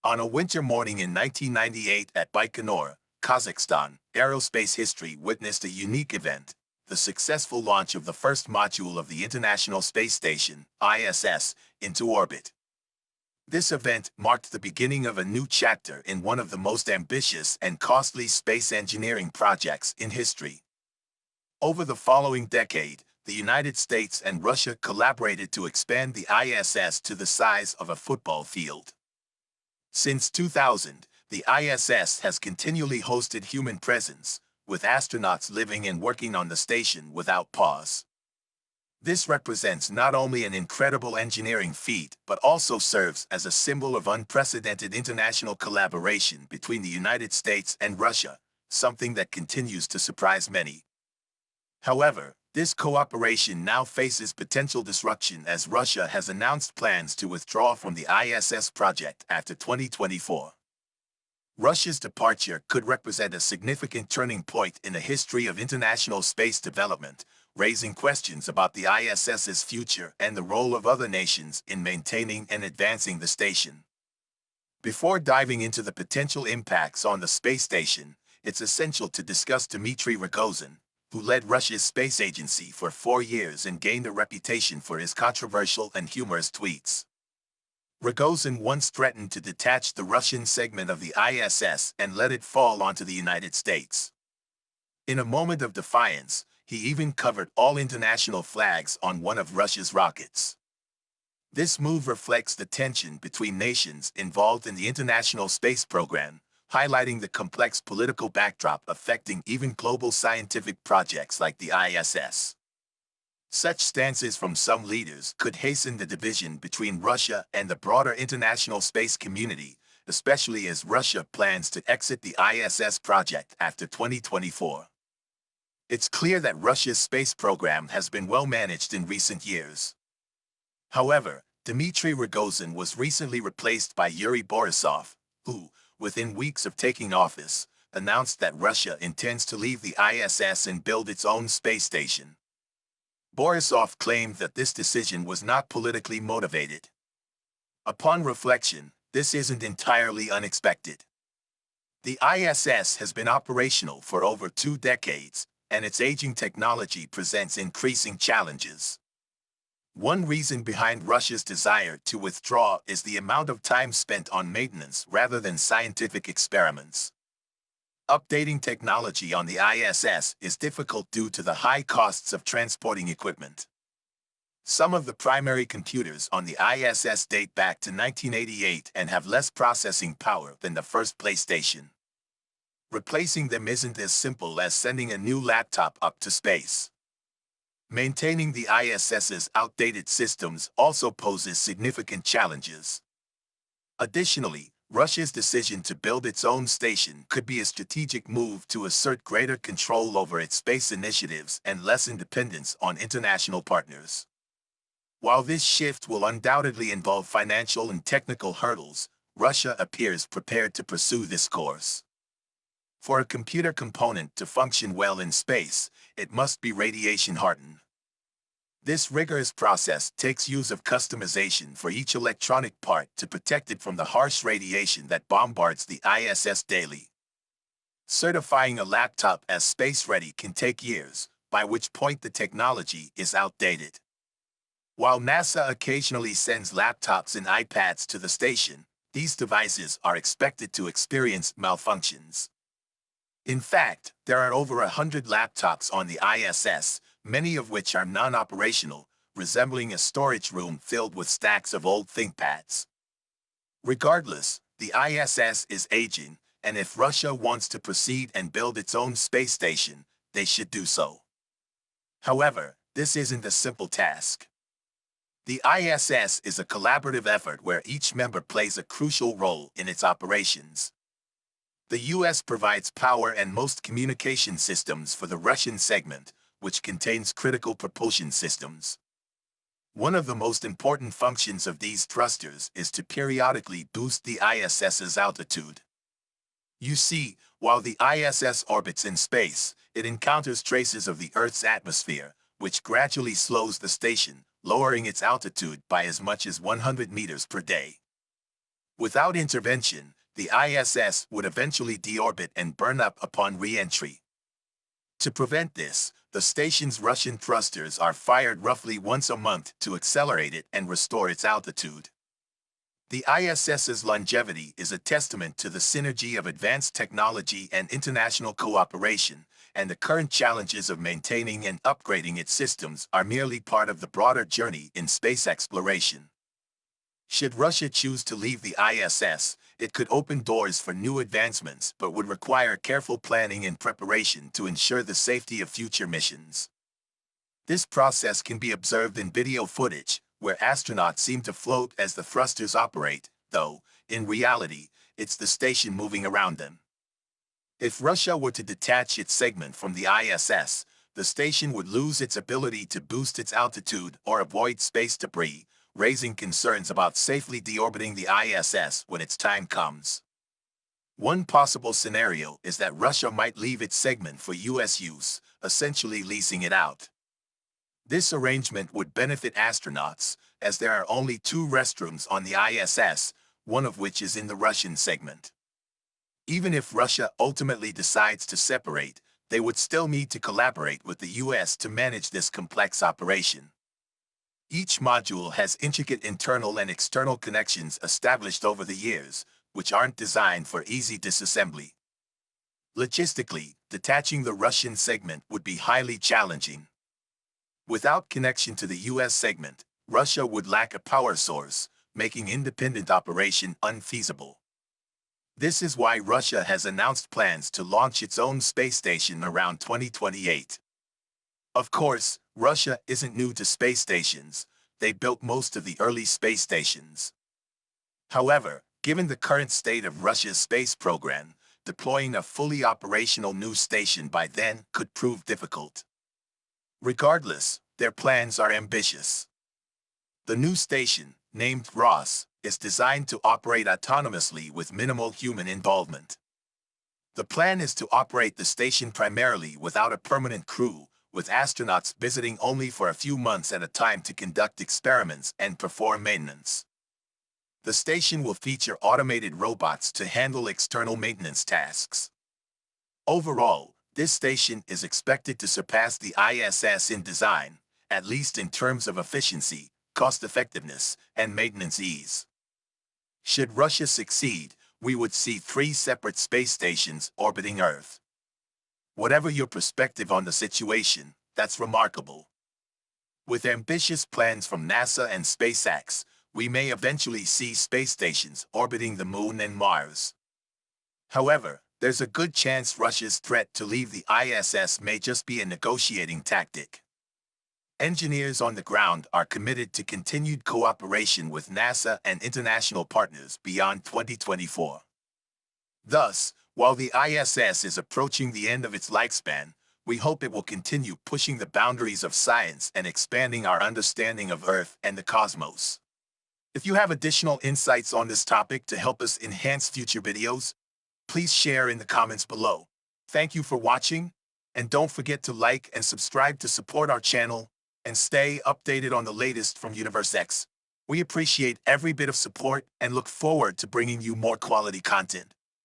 On a winter morning in 1998 at Baikonur, Kazakhstan, aerospace history witnessed a unique event, the successful launch of the first module of the International Space Station, ISS, into orbit. This event marked the beginning of a new chapter in one of the most ambitious and costly space engineering projects in history. Over the following decade, the United States and Russia collaborated to expand the ISS to the size of a football field. Since 2000, the ISS has continually hosted human presence, with astronauts living and working on the station without pause. This represents not only an incredible engineering feat, but also serves as a symbol of unprecedented international collaboration between the United States and Russia, something that continues to surprise many. However, this cooperation now faces potential disruption as Russia has announced plans to withdraw from the ISS project after 2024. Russia's departure could represent a significant turning point in the history of international space development, raising questions about the ISS's future and the role of other nations in maintaining and advancing the station. Before diving into the potential impacts on the space station, it's essential to discuss Dmitry Rogozin, who led Russia's space agency for 4 years and gained a reputation for his controversial and humorous tweets. Rogozin once threatened to detach the Russian segment of the ISS and let it fall onto the United States. In a moment of defiance, he even covered all international flags on one of Russia's rockets. This move reflects the tension between nations involved in the international space program, highlighting the complex political backdrop affecting even global scientific projects like the ISS. Such stances from some leaders could hasten the division between Russia and the broader international space community, especially as Russia plans to exit the ISS project after 2024. It's clear that Russia's space program has been well managed in recent years. However, Dmitry Rogozin was recently replaced by Yuri Borisov, who, within weeks of taking office, announced that Russia intends to leave the ISS and build its own space station. Borisov claimed that this decision was not politically motivated. Upon reflection, this isn't entirely unexpected. The ISS has been operational for over 2 decades, and its aging technology presents increasing challenges. One reason behind Russia's desire to withdraw is the amount of time spent on maintenance rather than scientific experiments. Updating technology on the ISS is difficult due to the high costs of transporting equipment. Some of the primary computers on the ISS date back to 1988 and have less processing power than the first PlayStation. Replacing them isn't as simple as sending a new laptop up to space. Maintaining the ISS's outdated systems also poses significant challenges. Additionally, Russia's decision to build its own station could be a strategic move to assert greater control over its space initiatives and lessen dependence on international partners. While this shift will undoubtedly involve financial and technical hurdles, Russia appears prepared to pursue this course. For a computer component to function well in space, it must be radiation-hardened. This rigorous process takes use of customization for each electronic part to protect it from the harsh radiation that bombards the ISS daily. Certifying a laptop as space-ready can take years, by which point the technology is outdated. While NASA occasionally sends laptops and iPads to the station, these devices are expected to experience malfunctions. In fact, there are over 100 laptops on the ISS, many of which are non-operational, resembling a storage room filled with stacks of old ThinkPads. Regardless, the ISS is aging, and if Russia wants to proceed and build its own space station, they should do so. However, this isn't a simple task. The ISS is a collaborative effort where each member plays a crucial role in its operations. The US provides power and most communication systems for the Russian segment, which contains critical propulsion systems. One of the most important functions of these thrusters is to periodically boost the ISS's altitude. You see, while the ISS orbits in space, it encounters traces of the Earth's atmosphere, which gradually slows the station, lowering its altitude by as much as 100 meters per day. Without intervention, the ISS would eventually deorbit and burn up upon re-entry. To prevent this, the station's Russian thrusters are fired roughly once a month to accelerate it and restore its altitude. The ISS's longevity is a testament to the synergy of advanced technology and international cooperation, and the current challenges of maintaining and upgrading its systems are merely part of the broader journey in space exploration. Should Russia choose to leave the ISS, it could open doors for new advancements but would require careful planning and preparation to ensure the safety of future missions. This process can be observed in video footage, where astronauts seem to float as the thrusters operate, though, in reality, it's the station moving around them. If Russia were to detach its segment from the ISS, the station would lose its ability to boost its altitude or avoid space debris, raising concerns about safely deorbiting the ISS when its time comes. One possible scenario is that Russia might leave its segment for US use, essentially leasing it out. This arrangement would benefit astronauts, as there are only 2 restrooms on the ISS, one of which is in the Russian segment. Even if Russia ultimately decides to separate, they would still need to collaborate with the US to manage this complex operation. Each module has intricate internal and external connections established over the years, which aren't designed for easy disassembly. Logistically, detaching the Russian segment would be highly challenging. Without connection to the US segment, Russia would lack a power source, making independent operation unfeasible. This is why Russia has announced plans to launch its own space station around 2028. Of course, Russia isn't new to space stations. They built most of the early space stations. However, given the current state of Russia's space program, deploying a fully operational new station by then could prove difficult. Regardless, their plans are ambitious. The new station, named Ross, is designed to operate autonomously with minimal human involvement. The plan is to operate the station primarily without a permanent crew, with astronauts visiting only for a few months at a time to conduct experiments and perform maintenance. The station will feature automated robots to handle external maintenance tasks. Overall, this station is expected to surpass the ISS in design, at least in terms of efficiency, cost-effectiveness, and maintenance ease. Should Russia succeed, we would see 3 separate space stations orbiting Earth. Whatever your perspective on the situation, that's remarkable. With ambitious plans from NASA and SpaceX, we may eventually see space stations orbiting the Moon and Mars. However, there's a good chance Russia's threat to leave the ISS may just be a negotiating tactic. Engineers on the ground are committed to continued cooperation with NASA and international partners beyond 2024. Thus, while the ISS is approaching the end of its lifespan, we hope it will continue pushing the boundaries of science and expanding our understanding of Earth and the cosmos. If you have additional insights on this topic to help us enhance future videos, please share in the comments below. Thank you for watching, and don't forget to like and subscribe to support our channel and stay updated on the latest from Universe X. We appreciate every bit of support and look forward to bringing you more quality content.